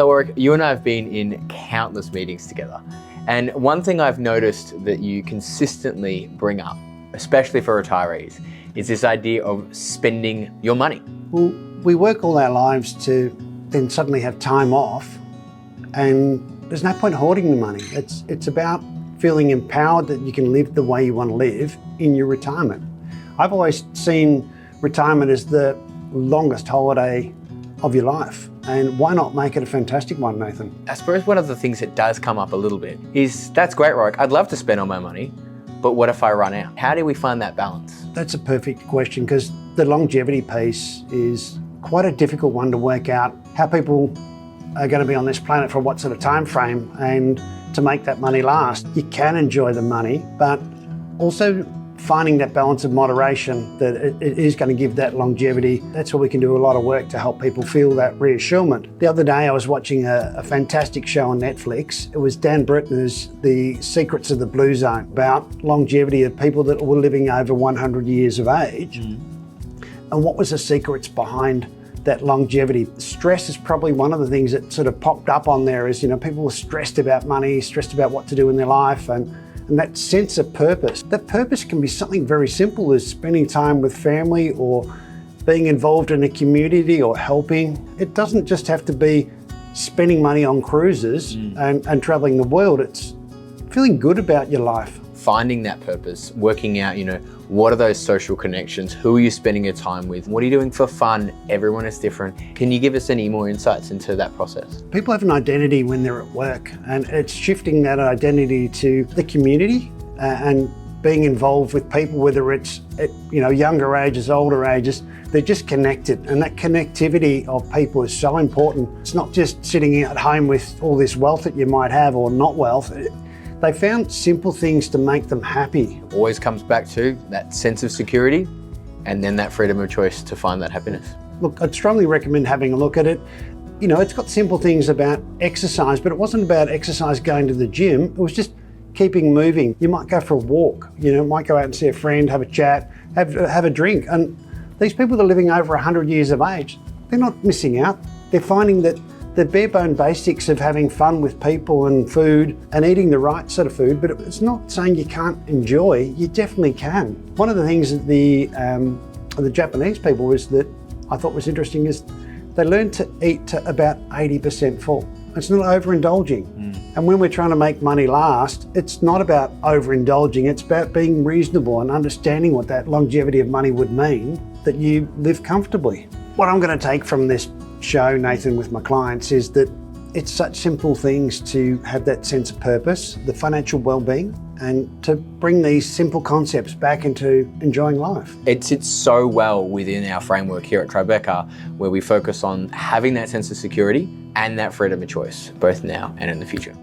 So Warwick, you and I have been in countless meetings together. And one thing I've noticed that you consistently bring up, especially for retirees, is this idea of spending your money. Well, we work all our lives to then suddenly have time off, and there's no point hoarding the money. It's about feeling empowered that you can live the way you want to live in your retirement. I've always seen retirement as the longest holiday of your life. And why not make it a fantastic one, Nathan? I suppose one of the things that does come up a little bit is, that's great, Warwick, I'd love to spend all my money, but what if I run out? How do we find that balance? That's a perfect question, because the longevity piece is quite a difficult one to work out, how people are going to be on this planet for what sort of time frame, and to make that money last. You can enjoy the money, but also finding that balance of moderation that it is going to give that longevity. That's where we can do a lot of work to help people feel that reassurance. The other day I was watching a fantastic show on Netflix. It was Dan Brittner's The Secrets of the Blue Zone, about longevity of people that were living over 100 years of age. And what was the secrets behind that longevity? Stress is probably one of the things that sort of popped up on there. Is, people were stressed about money, stressed about what to do in their life, and that sense of purpose. That purpose can be something very simple as spending time with family, or being involved in a community, or helping. It doesn't just have to be spending money on cruises and traveling the world. It's feeling good about your life. Finding that purpose, working out, what are those social connections? Who are you spending your time with? What are you doing for fun? Everyone is different. Can you give us any more insights into that process? People have an identity when they're at work, and it's shifting that identity to the community and being involved with people, whether it's at younger ages, older ages. They're just connected, and that connectivity of people is so important. It's not just sitting at home with all this wealth that you might have, or not wealth. They found simple things to make them happy. Always comes back to that sense of security, and then that freedom of choice to find that happiness. Look, I'd strongly recommend having a look at it. It's got simple things about exercise, but it wasn't about exercise going to the gym. It was just keeping moving. You might go for a walk, might go out and see a friend, have a chat, have a drink. And these people that are living over 100 years of age, they're not missing out. They're finding that the bare bone basics of having fun with people and food and eating the right sort of food, but it's not saying you can't enjoy. You definitely can. One of the things that the Japanese people was that I thought was interesting is they learned to eat to about 80% full. It's not overindulging. And when we're trying to make money last, it's not about overindulging. It's about being reasonable and understanding what that longevity of money would mean, that you live comfortably. What I'm going to take from this show, Nathan, with my clients is that it's such simple things to have that sense of purpose, the financial well-being, and to bring these simple concepts back into enjoying life. It sits so well within our framework here at Tribeca, where we focus on having that sense of security and that freedom of choice, both now and in the future.